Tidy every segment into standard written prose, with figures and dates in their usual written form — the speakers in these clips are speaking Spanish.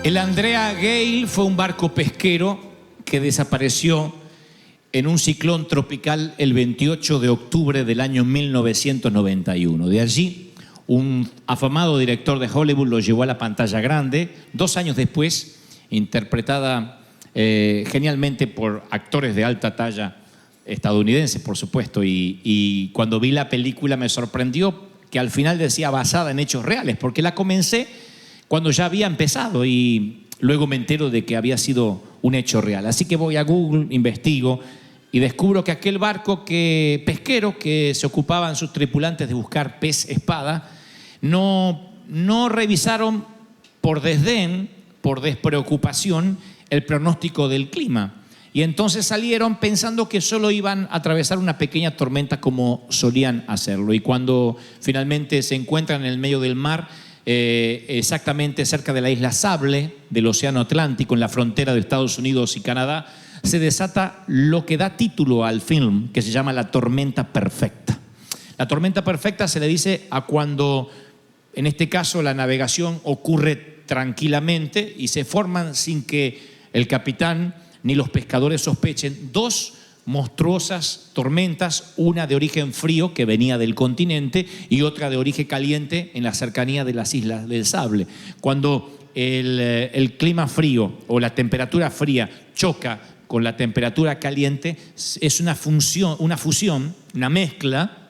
El Andrea Gale fue un barco pesquero que desapareció en un ciclón tropical el 28 de octubre del año 1991. De allí, un afamado director de Hollywood lo llevó a la pantalla grande. 2 años después, interpretada genialmente por actores de alta talla estadounidenses, por supuesto. Y cuando vi la película me sorprendió que al final decía basada en hechos reales, porque la comencé cuando ya había empezado y luego me entero de que había sido un hecho real. Así que voy a Google, investigo y descubro que aquel barco pesquero que se ocupaban sus tripulantes de buscar pez espada, no revisaron por desdén, por despreocupación, el pronóstico del clima. Y entonces salieron pensando que solo iban a atravesar una pequeña tormenta como solían hacerlo. Y cuando finalmente se encuentran en el medio del mar, exactamente cerca de la isla Sable del Océano Atlántico, en la frontera de Estados Unidos y Canadá, se desata lo que da título al film, que se llama La Tormenta Perfecta. La tormenta perfecta se le dice a cuando, en este caso, la navegación ocurre tranquilamente y se forman sin que el capitán ni los pescadores sospechen 2 monstruosas tormentas, una de origen frío que venía del continente y otra de origen caliente en la cercanía de las Islas del Sable. Cuando el clima frío o la temperatura fría choca con la temperatura caliente, es una fusión, una mezcla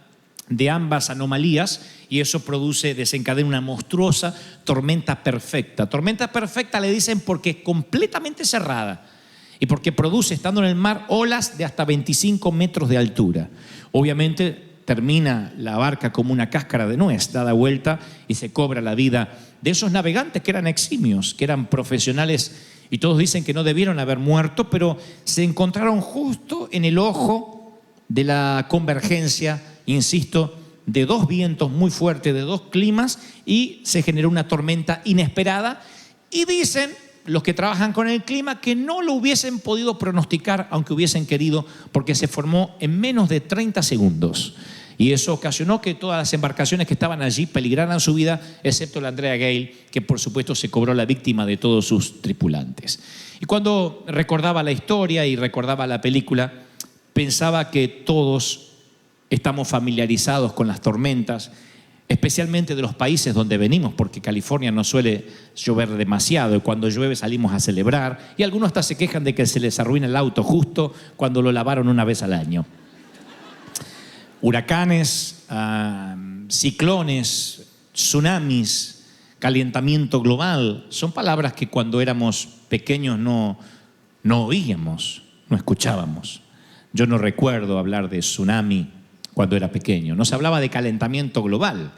de ambas anomalías, y eso desencadena una monstruosa tormenta perfecta. Tormenta perfecta le dicen porque es completamente cerrada y porque produce, estando en el mar, olas de hasta 25 metros de altura. Obviamente termina la barca como una cáscara de nuez dada vuelta y se cobra la vida de esos navegantes que eran eximios, que eran profesionales, y todos dicen que no debieron haber muerto, pero se encontraron justo en el ojo de la convergencia, insisto, de 2 vientos muy fuertes, de 2 climas, y se generó una tormenta inesperada. Y dicen los que trabajan con el clima que no lo hubiesen podido pronosticar, aunque hubiesen querido, porque se formó en menos de 30 segundos. Y eso ocasionó que todas las embarcaciones que estaban allí peligraran su vida, excepto la Andrea Gale, que por supuesto se cobró la víctima de todos sus tripulantes. Y cuando recordaba la historia y recordaba la película, pensaba que todos estamos familiarizados con las tormentas, especialmente de los países donde venimos, porque California no suele llover demasiado y cuando llueve salimos a celebrar, y algunos hasta se quejan de que se les arruina el auto justo cuando lo lavaron una vez al año. Huracanes, ciclones, tsunamis, calentamiento global, son palabras que cuando éramos pequeños no oíamos, no escuchábamos. Yo no recuerdo hablar de tsunami cuando era pequeño. No se hablaba de calentamiento global.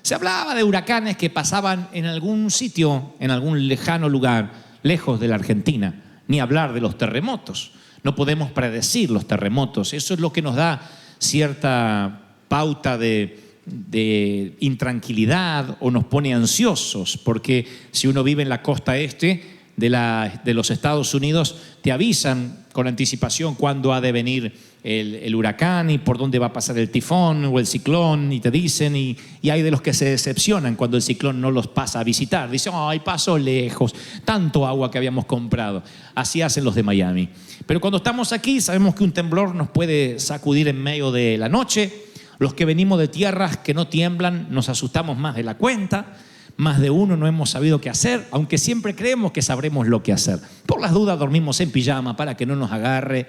Se hablaba de huracanes que pasaban en algún sitio, en algún lejano lugar, lejos de la Argentina. Ni hablar de los terremotos. No podemos predecir los terremotos. Eso es lo que nos da cierta pauta de intranquilidad o nos pone ansiosos, porque si uno vive en la costa este de los Estados Unidos, te avisan con anticipación cuándo ha de venir el huracán y por dónde va a pasar el tifón o el ciclón, y te dicen, y hay de los que se decepcionan cuando el ciclón no los pasa a visitar. Dicen, ay, pasó lejos, tanto agua que habíamos comprado. Así hacen los de Miami. Pero cuando estamos aquí sabemos que un temblor nos puede sacudir en medio de la noche. Los que venimos de tierras que no tiemblan nos asustamos más de la cuenta. Más de uno no hemos sabido qué hacer, aunque siempre creemos que sabremos lo que hacer. Por las dudas dormimos en pijama para que no nos agarre,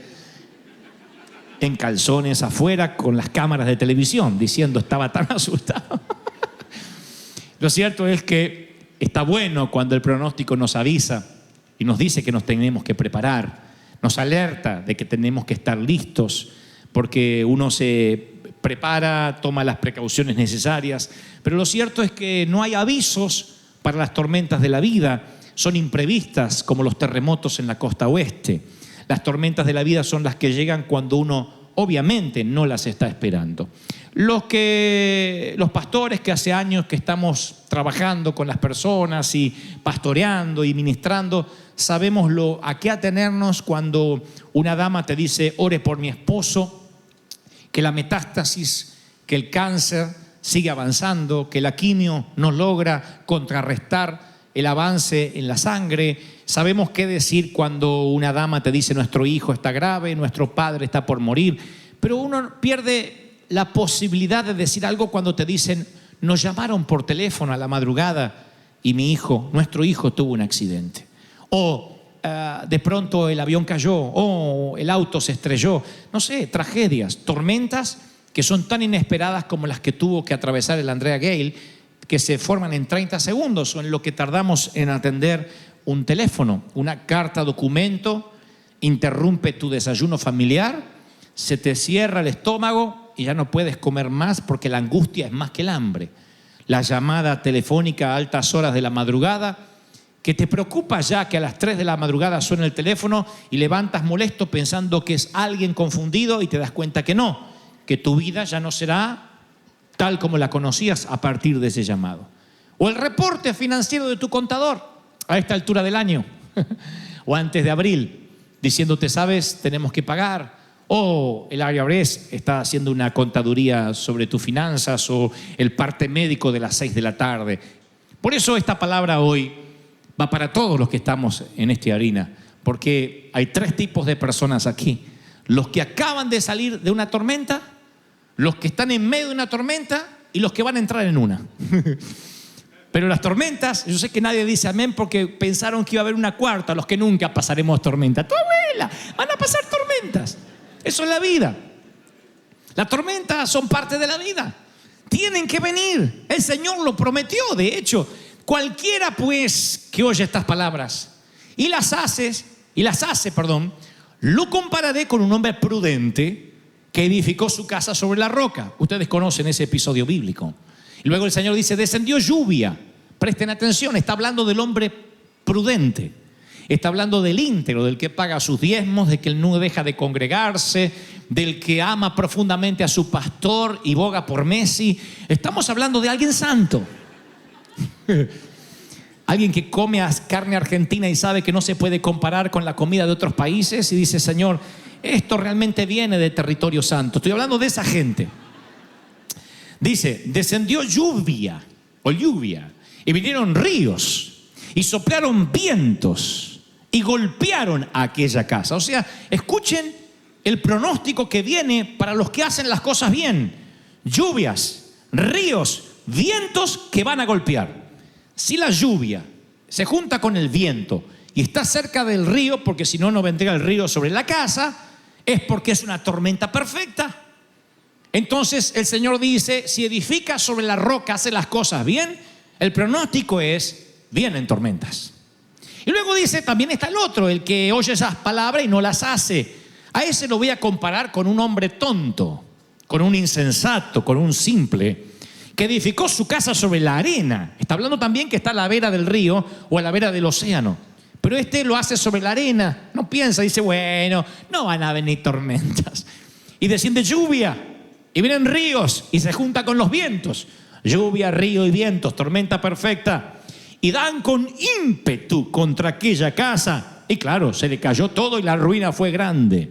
en calzones afuera con las cámaras de televisión, diciendo estaba tan asustado. Lo cierto es que está bueno cuando el pronóstico nos avisa y nos dice que nos tenemos que preparar, nos alerta de que tenemos que estar listos, porque uno se prepara, toma las precauciones necesarias, pero lo cierto es que no hay avisos para las tormentas de la vida, son imprevistas como los terremotos en la costa oeste. Las tormentas de la vida son las que llegan cuando uno obviamente no las está esperando. Los pastores que hace años que estamos trabajando con las personas y pastoreando y ministrando, sabemos a qué atenernos cuando una dama te dice, ore por mi esposo, que la metástasis, que el cáncer sigue avanzando, que la quimio no logra contrarrestar el avance en la sangre, sabemos qué decir cuando una dama te dice nuestro hijo está grave, nuestro padre está por morir, pero uno pierde la posibilidad de decir algo cuando te dicen nos llamaron por teléfono a la madrugada y nuestro hijo tuvo un accidente. O de pronto el avión cayó, o el auto se estrelló. No sé, tragedias, tormentas que son tan inesperadas como las que tuvo que atravesar el Andrea Gale, que se forman en 30 segundos o en lo que tardamos en atender un teléfono. Una carta documento interrumpe tu desayuno familiar, se te cierra el estómago y ya no puedes comer más porque la angustia es más que el hambre. La llamada telefónica a altas horas de la madrugada, que te preocupa ya que a las 3 de la madrugada suena el teléfono y levantas molesto pensando que es alguien confundido y te das cuenta que no, que tu vida ya no será tal como la conocías a partir de ese llamado. O el reporte financiero de tu contador a esta altura del año o antes de abril, diciéndote, sabes, tenemos que pagar. O el IRS está haciendo una contaduría sobre tus finanzas, o el parte médico de las 6 de la tarde. Por eso esta palabra hoy va para todos los que estamos en esta harina, porque hay 3 tipos de personas aquí: los que acaban de salir de una tormenta, los que están en medio de una tormenta y los que van a entrar en una. Pero las tormentas, yo sé que nadie dice amén porque pensaron que iba a haber una cuarta, los que nunca pasaremos tormenta. Tu abuela, van a pasar tormentas. Eso es la vida. Las tormentas son parte de la vida. Tienen que venir. El Señor lo prometió, de hecho. Cualquiera pues que oye estas palabras y las hace, lo compararé con un hombre prudente que edificó su casa sobre la roca. Ustedes conocen ese episodio bíblico. Y luego el Señor dice, descendió lluvia. Presten atención, está hablando del hombre prudente. Está hablando del íntegro, del que paga sus diezmos, del que no deja de congregarse, del que ama profundamente a su pastor y boga por Messi. Estamos hablando de alguien santo. Alguien que come carne argentina y sabe que no se puede comparar con la comida de otros países y dice, Señor, esto realmente viene de territorio santo. Estoy hablando de esa gente. Dice, descendió lluvia y vinieron ríos y soplaron vientos y golpearon a aquella casa. O sea, escuchen el pronóstico que viene para los que hacen las cosas bien. Lluvias, ríos, vientos que van a golpear. Si la lluvia se junta con el viento y está cerca del río, porque si no, no vendría el río sobre la casa, es porque es una tormenta perfecta. Entonces el Señor dice, si edifica sobre la roca, hace las cosas bien, el pronóstico es, vienen tormentas. Y luego dice, también está el otro, el que oye esas palabras y no las hace. A ese lo voy a comparar con un hombre tonto, con un insensato, con un simple, que edificó su casa sobre la arena. Está hablando también que está a la vera del río o a la vera del océano. Pero este lo hace sobre la arena. No piensa, dice, bueno, no van a venir tormentas. Y desciende lluvia, y vienen ríos, y se junta con los vientos. Lluvia, río y vientos, tormenta perfecta. Y dan con ímpetu contra aquella casa. Y claro, se le cayó todo y la ruina fue grande.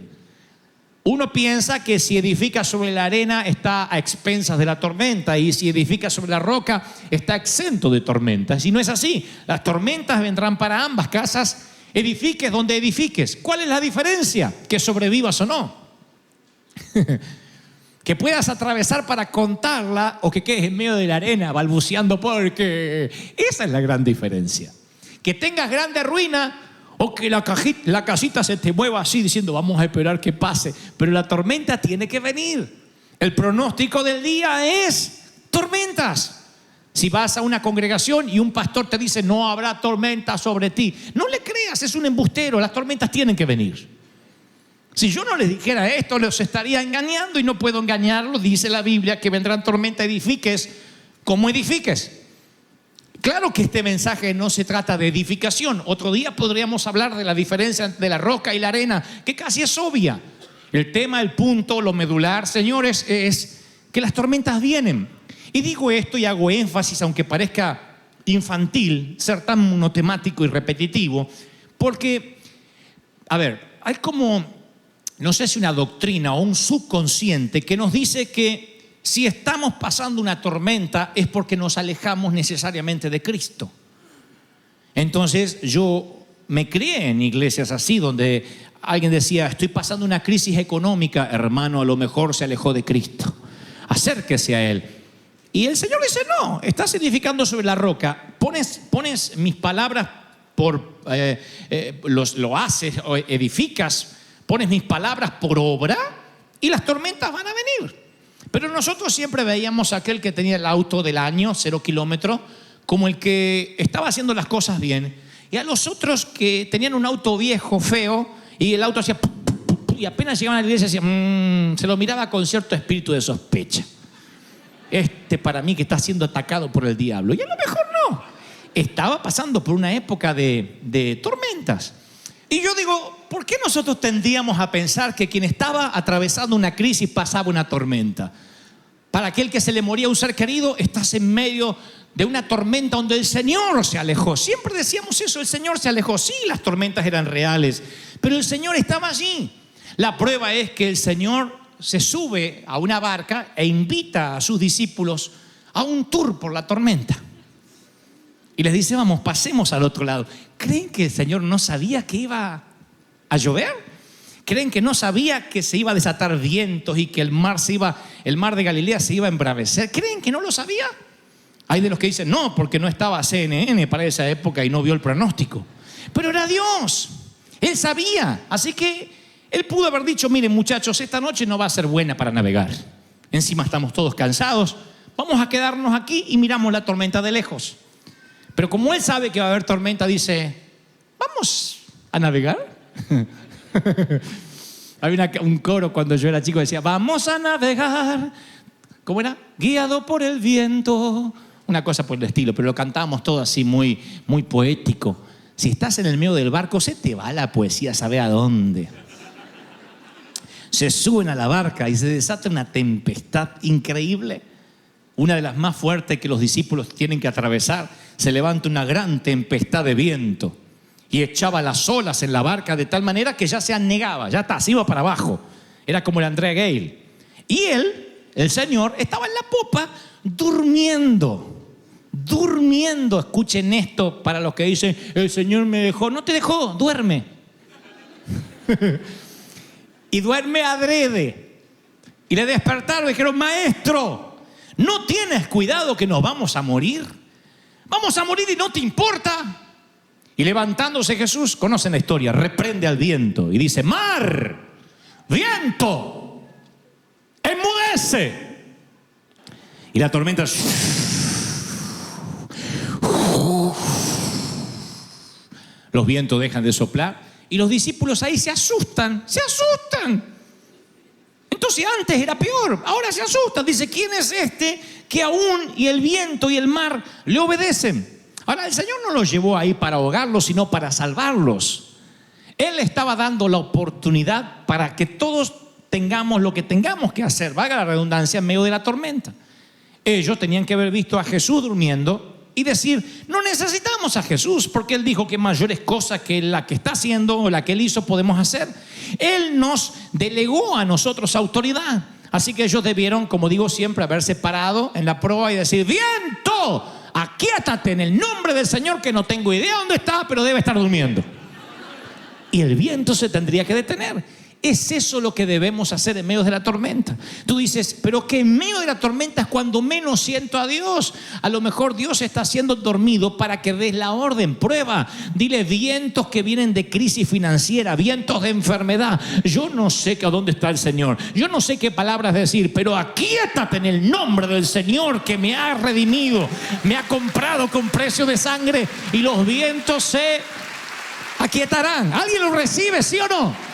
Uno piensa que si edifica sobre la arena está a expensas de la tormenta, y si edifica sobre la roca está exento de tormentas. Y no es así. Las tormentas vendrán para ambas casas, edifiques donde edifiques. ¿Cuál es la diferencia? Que sobrevivas o no. Que puedas atravesar para contarla o que quedes en medio de la arena balbuceando, porque esa es la gran diferencia. Que tengas grande ruina o que la casita se te mueva así diciendo vamos a esperar que pase, pero la tormenta tiene que venir. El pronóstico del día es tormentas. Si vas a una congregación y un pastor te dice no habrá tormenta sobre ti, no le creas, es un embustero, las tormentas tienen que venir. Si yo no les dijera esto, los estaría engañando y no puedo engañarlos. Dice la Biblia que vendrán tormentas, edifiques como edifiques. Claro que este mensaje no se trata de edificación. Otro día podríamos hablar de la diferencia entre la roca y la arena, que casi es obvia. El tema, el punto, lo medular, señores, es que las tormentas vienen. Y digo esto y hago énfasis, aunque parezca infantil, ser tan monotemático y repetitivo, porque, a ver, hay como, no sé si una doctrina o un subconsciente que nos dice que si estamos pasando una tormenta es porque nos alejamos necesariamente de Cristo. Entonces yo me crié en iglesias así, donde alguien decía, estoy pasando una crisis económica, hermano, a lo mejor se alejó de Cristo, acérquese a Él. Y el Señor dice, no, estás edificando sobre la roca, pones mis palabras lo haces, o edificas, pones mis palabras por obra y las tormentas van a venir. Pero nosotros siempre veíamos a aquel que tenía el auto del año, 0 kilómetros, como el que estaba haciendo las cosas bien. Y a los otros que tenían un auto viejo, feo, y el auto hacía y apenas llegaban a la iglesia se lo miraba con cierto espíritu de sospecha. Para mí que está siendo atacado por el diablo. Y a lo mejor no. Estaba pasando por una época de tormentas. Y yo digo, ¿por qué nosotros tendríamos a pensar que quien estaba atravesando una crisis pasaba una tormenta? Para aquel que se le moría un ser querido, estás en medio de una tormenta donde el Señor se alejó. Siempre decíamos eso, el Señor se alejó. Sí, las tormentas eran reales, pero el Señor estaba allí. La prueba es que el Señor se sube a una barca e invita a sus discípulos a un tour por la tormenta. Y les dice, vamos, pasemos al otro lado. ¿Creen que el Señor no sabía que iba a llover? ¿Creen que no sabía que se iba a desatar vientos y que el mar de Galilea se iba a embravecer? ¿Creen que no lo sabía? Hay de los que dicen, no, porque no estaba CNN para esa época y no vio el pronóstico. Pero era Dios. Él sabía. Así que Él pudo haber dicho, miren muchachos, esta noche no va a ser buena para navegar. Encima estamos todos cansados. Vamos a quedarnos aquí y miramos la tormenta de lejos. Pero como Él sabe que va a haber tormenta, dice, ¿vamos a navegar? Había un coro cuando yo era chico que decía, vamos a navegar. ¿Cómo era? Guiado por el viento. Una cosa por el estilo, pero lo cantábamos todo así muy, muy poético. Si estás en el medio del barco, se te va la poesía, sabe a dónde. Se suben a la barca y se desata una tempestad increíble. Una de las más fuertes que los discípulos tienen que atravesar. Se levanta una gran tempestad de viento y echaba las olas en la barca de tal manera que ya se anegaba, ya está, se iba para abajo. Era como el Andrea Gale. Y él, el Señor, estaba en la popa durmiendo. Escuchen esto para los que dicen, el Señor me dejó. No te dejó, duerme. Y duerme adrede. Y le despertaron y dijeron, maestro, ¿no tienes cuidado que nos vamos a morir? Vamos a morir y no te importa. Y levantándose Jesús, conocen la historia, reprende al viento y dice, mar, viento, enmudece. Y la tormenta los vientos dejan de soplar y los discípulos ahí se asustan. Entonces antes era peor, ahora se asustan. Dice, ¿quién es este que aún y el viento y el mar le obedecen? Ahora el Señor no los llevó ahí para ahogarlos, sino para salvarlos. Él estaba dando la oportunidad para que todos tengamos lo que tengamos que hacer, valga la redundancia, en medio de la tormenta. Ellos tenían que haber visto a Jesús durmiendo y decir, no necesitamos a Jesús, porque Él dijo que mayores cosas que la que está haciendo o la que Él hizo podemos hacer. Él nos delegó a nosotros autoridad. Así que ellos debieron, como digo siempre, haberse parado en la proa y decir, viento, aquíétate en el nombre del Señor, que no tengo idea dónde está, pero debe estar durmiendo. Y el viento se tendría que detener. Es eso lo que debemos hacer en medio de la tormenta. Tú dices, pero que en medio de la tormenta es cuando menos siento a Dios. A lo mejor Dios está haciendo dormido para que des la orden. Prueba, dile, vientos que vienen de crisis financiera, vientos de enfermedad. Yo no sé a dónde está el Señor. Yo no sé qué palabras decir, pero aquíétate en el nombre del Señor que me ha redimido, me ha comprado con precio de sangre, y los vientos se aquietarán. ¿Alguien lo recibe, sí o no?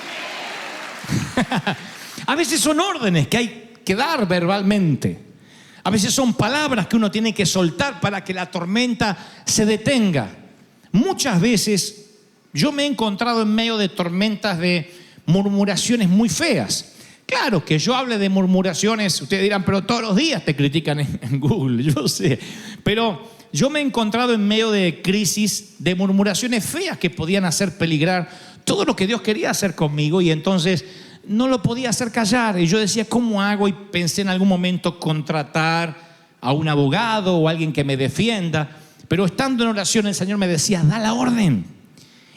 A veces son órdenes que hay que dar verbalmente. A veces son palabras que uno tiene que soltar para que la tormenta se detenga. Muchas veces yo me he encontrado en medio de tormentas de murmuraciones muy feas. Claro que yo hable de murmuraciones, ustedes dirán, pero todos los días te critican en Google, yo sé. Pero yo me he encontrado en medio de crisis de murmuraciones feas que podían hacer peligrar todo lo que Dios quería hacer conmigo, y entonces no lo podía hacer callar. Y yo decía, ¿cómo hago? Y pensé en algún momento contratar a un abogado o alguien que me defienda. Pero estando en oración, el Señor me decía, da la orden.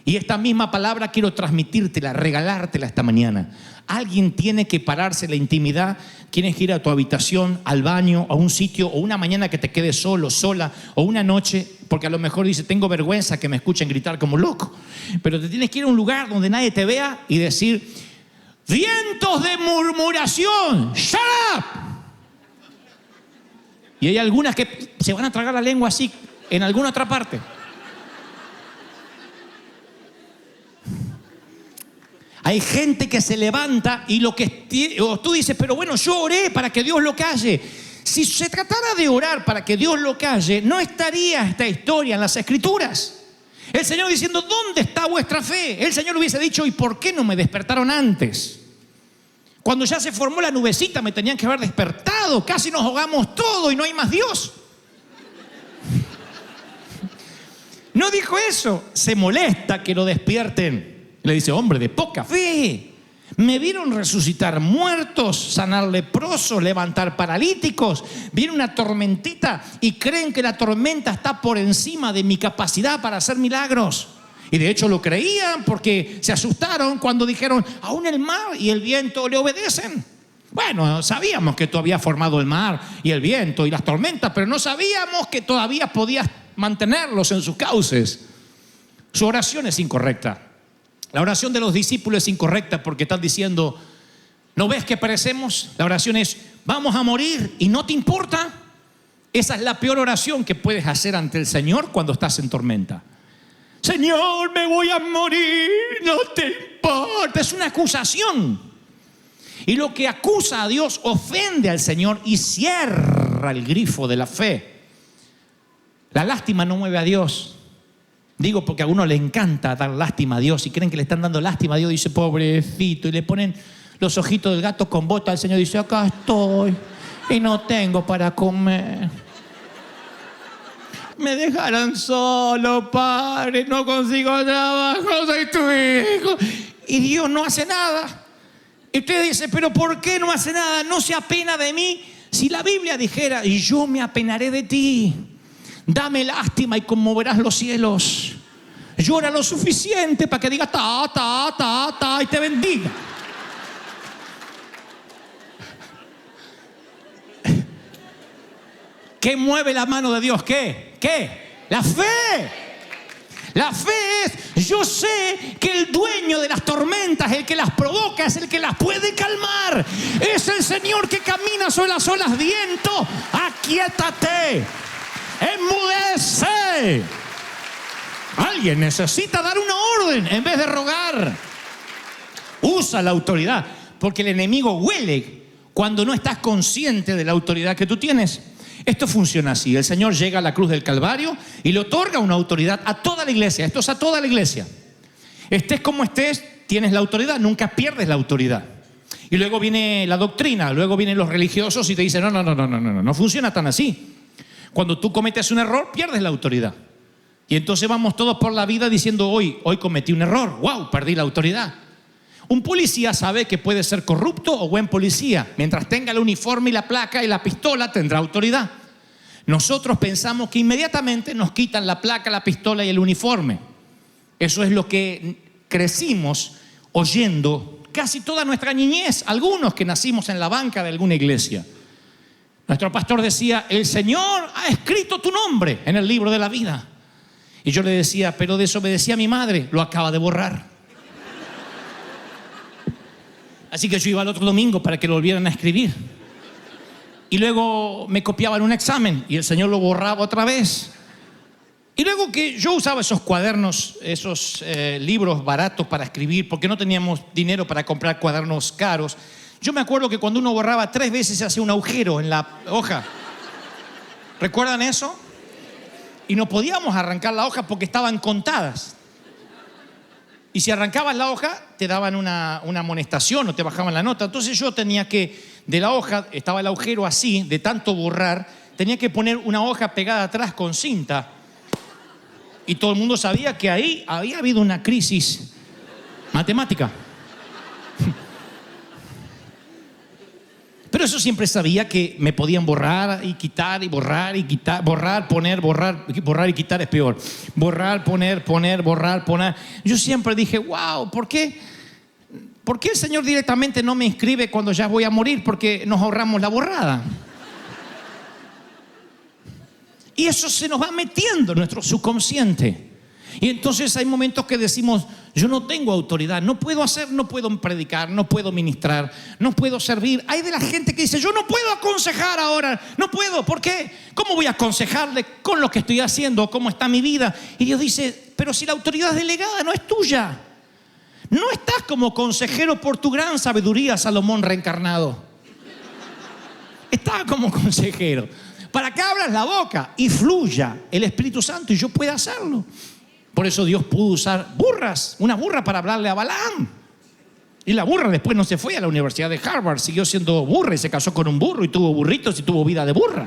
Y esta misma palabra quiero transmitírtela, regalártela esta mañana. Alguien tiene que pararse en la intimidad. Tienes que ir a tu habitación, al baño, a un sitio, o una mañana que te quedes solo, sola, o una noche, porque a lo mejor dice, tengo vergüenza que me escuchen gritar como loco. Pero te tienes que ir a un lugar donde nadie te vea y decir, vientos de murmuración, shut up. Y hay algunas que se van a tragar la lengua así en alguna otra parte. Hay gente que se levanta y o tú dices, pero bueno, yo oré para que Dios lo calle. Si se tratara de orar para que Dios lo calle, no estaría esta historia en las Escrituras. El Señor diciendo, ¿dónde está vuestra fe? El Señor hubiese dicho, ¿y por qué no me despertaron antes? Cuando ya se formó la nubecita me tenían que haber despertado. Casi nos ahogamos todo y no hay más Dios. No dijo eso. Se molesta que lo despierten. Le dice, hombre de poca fe. Me vieron resucitar muertos, sanar leprosos, levantar paralíticos. Viene una tormentita y creen que la tormenta está por encima de mi capacidad para hacer milagros. Y de hecho lo creían porque se asustaron cuando dijeron, aún el mar y el viento le obedecen. Bueno, sabíamos que tú habías formado el mar y el viento y las tormentas, pero no sabíamos que todavía podías mantenerlos en sus cauces. Su oración es incorrecta. La oración de los discípulos es incorrecta porque están diciendo, ¿no ves que perecemos? La oración es, vamos a morir y no te importa. Esa es la peor oración que puedes hacer ante el Señor cuando estás en tormenta. Señor, me voy a morir, no te importa. Es una acusación. Y lo que acusa a Dios ofende al Señor y cierra el grifo de la fe. La lástima no mueve a Dios. Digo porque a uno le encanta dar lástima a Dios y creen que le están dando lástima a Dios. Dice, pobrecito, y le ponen los ojitos del gato con bota al Señor. Dice, acá estoy y no tengo para comer. Me dejaron solo, Padre, no consigo trabajo, soy tu hijo. Y Dios no hace nada. Y usted dice, pero ¿por qué no hace nada? No se apena de mí. Si la Biblia dijera, y yo me apenaré de ti, dame lástima y conmoverás los cielos. Llora lo suficiente para que diga ta, y te bendiga. ¿Qué mueve la mano de Dios? ¿Qué? La fe. La fe es, yo sé que el dueño de las tormentas, el que las provoca, es el que las puede calmar. Es el Señor que camina sobre las olas. Viento, aquíétate. Enmudece. Alguien necesita dar una orden en vez de rogar. Usa la autoridad, porque el enemigo huele cuando no estás consciente de la autoridad que tú tienes. Esto funciona así. El Señor llega a la cruz del Calvario y le otorga una autoridad a toda la iglesia. Esto es a toda la iglesia. Estés como estés, tienes la autoridad, nunca pierdes la autoridad. Y luego viene la doctrina, luego vienen los religiosos y te dicen, no funciona tan así. Cuando tú cometes un error, pierdes la autoridad. Y entonces vamos todos por la vida diciendo, hoy cometí un error, wow, perdí la autoridad. Un policía sabe que puede ser corrupto o buen policía. Mientras tenga el uniforme y la placa y la pistola, tendrá autoridad. Nosotros pensamos que inmediatamente nos quitan la placa, la pistola y el uniforme. Eso es lo que crecimos oyendo casi toda nuestra niñez. Algunos que nacimos en la banca de alguna iglesia. Nuestro pastor decía, el Señor ha escrito tu nombre en el libro de la vida. Y yo le decía, pero desobedecía a mi madre, lo acaba de borrar. Así que yo iba al otro domingo para que lo volvieran a escribir. Y luego me copiaban un examen y el Señor lo borraba otra vez. Y luego que yo usaba esos cuadernos, esos libros baratos para escribir, porque no teníamos dinero para comprar cuadernos caros. Yo me acuerdo que cuando uno borraba 3 veces se hacía un agujero en la hoja. ¿Recuerdan eso? Y no podíamos arrancar la hoja porque estaban contadas. Y si arrancabas la hoja, te daban una amonestación o te bajaban la nota. Entonces yo tenía que, de la hoja, estaba el agujero así, de tanto borrar, tenía que poner una hoja pegada atrás con cinta. Y todo el mundo sabía que ahí había habido una crisis matemática. Pero Pero eso siempre sabía que me podían borrar y quitar y borrar y quitar, borrar, poner, borrar y quitar es peor. Borrar, poner, borrar, poner. Yo siempre dije, wow, ¿por qué el Señor directamente no me inscribe cuando ya voy a morir? Porque nos ahorramos la borrada. Y eso se nos va metiendo en nuestro subconsciente. Y entonces hay momentos que decimos, yo no tengo autoridad, no puedo hacer, no puedo predicar, no puedo ministrar, no puedo servir. Hay de la gente que dice, yo no puedo aconsejar ahora, no puedo, ¿por qué? ¿Cómo voy a aconsejarle con lo que estoy haciendo, cómo está mi vida? Y Dios dice, pero si la autoridad delegada no es tuya, no estás como consejero por tu gran sabiduría, Salomón reencarnado. Estás como consejero para que abras la boca y fluya el Espíritu Santo y yo pueda hacerlo. Por eso Dios pudo usar burras, una burra para hablarle a Balaam. Y la burra después no se fue a la Universidad de Harvard, siguió siendo burra y se casó con un burro y tuvo burritos y tuvo vida de burra.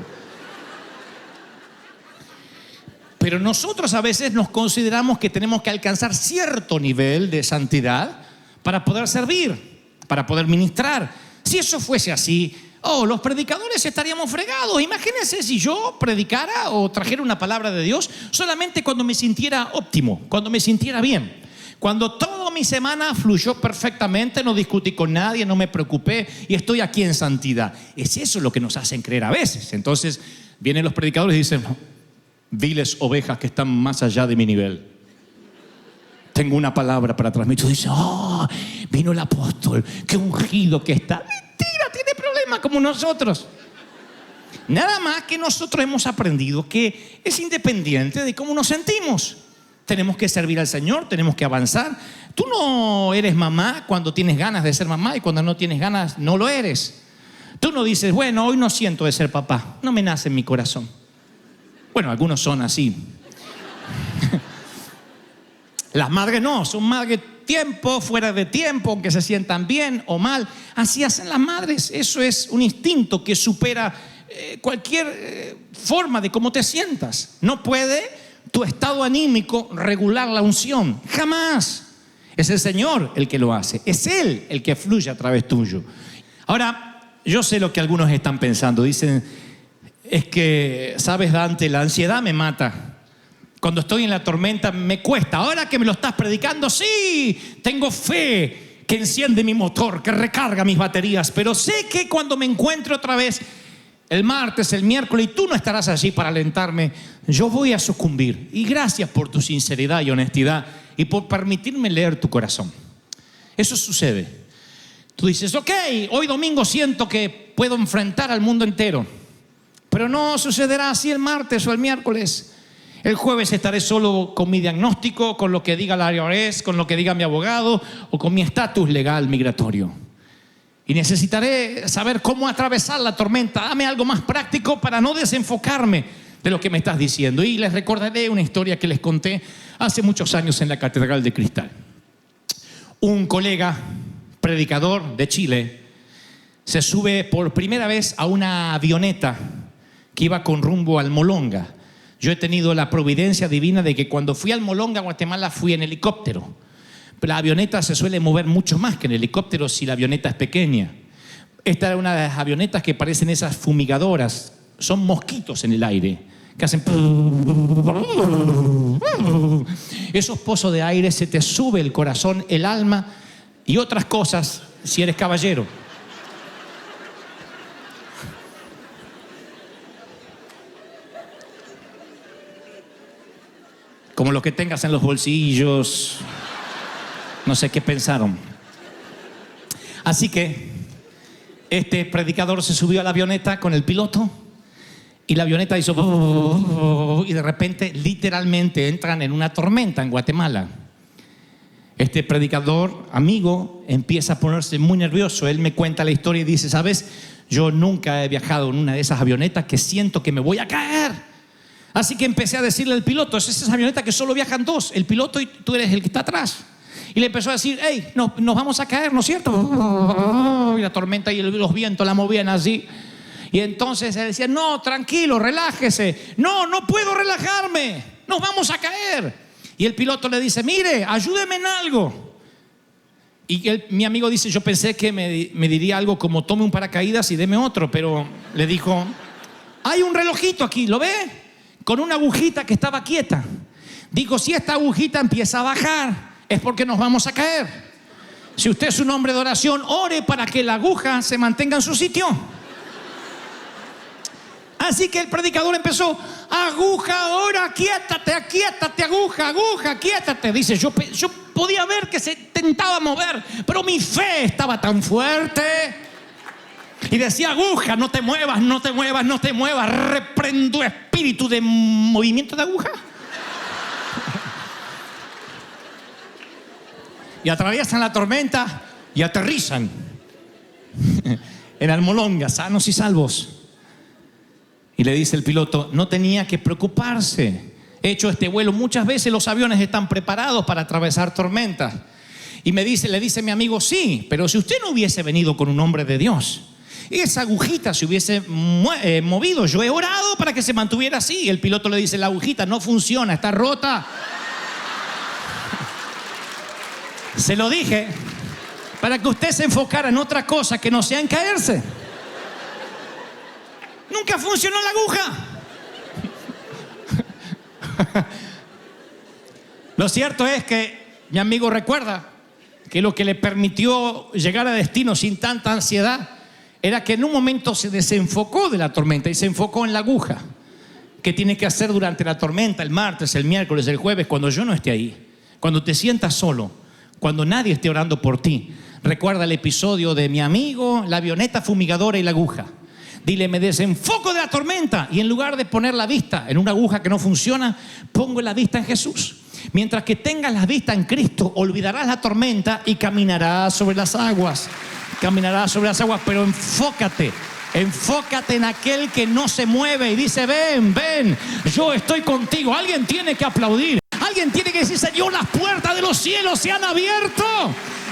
Pero nosotros a veces nos consideramos que tenemos que alcanzar cierto nivel de santidad para poder servir, para poder ministrar. Si eso fuese así, los predicadores estaríamos fregados. Imagínense si yo predicara o trajera una palabra de Dios solamente cuando me sintiera óptimo, cuando me sintiera bien, cuando toda mi semana fluyó perfectamente, no discutí con nadie, no me preocupé y estoy aquí en santidad. Es eso lo que nos hacen creer a veces. Entonces vienen los predicadores y dicen, viles ovejas que están más allá de mi nivel, tengo una palabra para transmitir. Dice, vino el apóstol, qué ungido que está. Mentira, tiene problemas como nosotros. Nada más que nosotros hemos aprendido que es independiente de cómo nos sentimos. Tenemos que servir al Señor, tenemos que avanzar. Tú no eres mamá cuando tienes ganas de ser mamá y cuando no tienes ganas no lo eres. Tú no dices, bueno, hoy no siento de ser papá, no me nace en mi corazón. Bueno, algunos son así. Las madres no, son madres tiempo, fuera de tiempo, aunque se sientan bien o mal. Así hacen las madres. Eso es un instinto que supera cualquier forma de cómo te sientas. No puede tu estado anímico regular la unción. Jamás. Es el Señor el que lo hace. Es Él el que fluye a través tuyo. Ahora, yo sé lo que algunos están pensando. Dicen, es que, ¿sabes, Dante? La ansiedad me mata. Cuando estoy en la tormenta me cuesta. Ahora que me lo estás predicando, sí, tengo fe que enciende mi motor, que recarga mis baterías. Pero sé que cuando me encuentre otra vez el martes, el miércoles, y tú no estarás allí para alentarme, yo voy a sucumbir. Y gracias por tu sinceridad y honestidad y por permitirme leer tu corazón. Eso sucede. Tú dices, ok, hoy domingo siento que puedo enfrentar al mundo entero. Pero no sucederá así el martes o el miércoles. El jueves estaré solo con mi diagnóstico, con lo que diga la IRS, con lo que diga mi abogado o con mi estatus legal migratorio. Y necesitaré saber cómo atravesar la tormenta. Dame algo más práctico para no desenfocarme de lo que me estás diciendo. Y les recordaré una historia que les conté hace muchos años en la Catedral de Cristal. Un colega predicador de Chile se sube por primera vez a una avioneta que iba con rumbo al Molonga. Yo he tenido la providencia divina de que cuando fui al Molonga, Guatemala, fui en helicóptero. Pero la avioneta se suele mover mucho más que en helicóptero si la avioneta es pequeña. Esta era una de las avionetas que parecen esas fumigadoras. Son mosquitos en el aire que hacen... Esos pozos de aire, se te sube el corazón, el alma y otras cosas si eres caballero. Como lo que tengas en los bolsillos. No sé qué pensaron. Así que este predicador se subió a la avioneta con el piloto y la avioneta hizo... y de repente, literalmente, entran en una tormenta en Guatemala. Este predicador, amigo, empieza a ponerse muy nervioso. Él me cuenta la historia y dice, ¿sabes? Yo nunca he viajado en una de esas avionetas que siento que me voy a caer. Así que empecé a decirle al piloto, es esa avioneta que solo viajan dos, el piloto y tú eres el que está atrás. Y le empezó a decir, hey, nos vamos a caer, ¿no es cierto? Y la tormenta y los vientos la movían así. Y entonces él decía, no, tranquilo, relájese. No puedo relajarme, nos vamos a caer. Y el piloto le dice, mire, ayúdeme en algo. Y mi amigo dice, yo pensé que me diría algo como tome un paracaídas y deme otro, pero le dijo, hay un relojito aquí, ¿lo ve? Con una agujita que estaba quieta. Digo, si esta agujita empieza a bajar, es porque nos vamos a caer. Si usted es un hombre de oración, ore para que la aguja se mantenga en su sitio. Así que el predicador empezó, aguja, ahora, quiétate, aguja, quiétate. Dice, yo podía ver que se tentaba mover, pero mi fe estaba tan fuerte. Y decía, aguja, no te muevas, reprendo espíritu de movimiento de aguja. Y atraviesan la tormenta y aterrizan en Almolonga, sanos y salvos. Y le dice el piloto, no tenía que preocuparse. He hecho este vuelo muchas veces, los aviones están preparados para atravesar tormentas. Y le dice mi amigo, sí, pero si usted no hubiese venido con un hombre de Dios, esa agujita se hubiese movido. Yo he orado para que se mantuviera así. Y el piloto le dice, la agujita no funciona, está rota. Se lo dije para que usted se enfocara en otra cosa que no sea en caerse. Nunca funcionó la aguja. Lo cierto es que mi amigo recuerda que lo que le permitió llegar a destino sin tanta ansiedad era que en un momento se desenfocó de la tormenta y se enfocó en la aguja. ¿Qué tiene que hacer durante la tormenta? El martes, el miércoles, el jueves, cuando yo no esté ahí, cuando te sientas solo, cuando nadie esté orando por ti. Recuerda el episodio de mi amigo, la avioneta fumigadora y la aguja. Dile, me desenfoco de la tormenta y en lugar de poner la vista en una aguja que no funciona, pongo la vista en Jesús. Mientras que tengas la vista en Cristo, olvidarás la tormenta y caminarás sobre las aguas. Caminarás sobre las aguas, pero enfócate en aquel que no se mueve y dice, ven, yo estoy contigo. Alguien tiene que aplaudir. Alguien tiene que decir, Señor, las puertas de los cielos se han abierto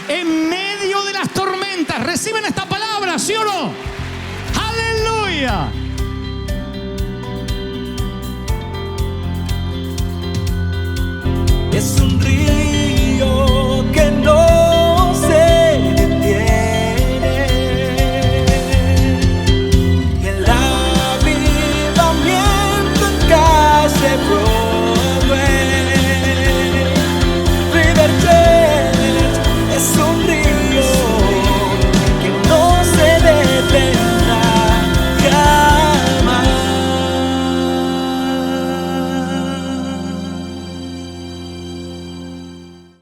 en medio de las tormentas. ¿Reciben esta palabra, sí o no? ¡Aleluya! Es un río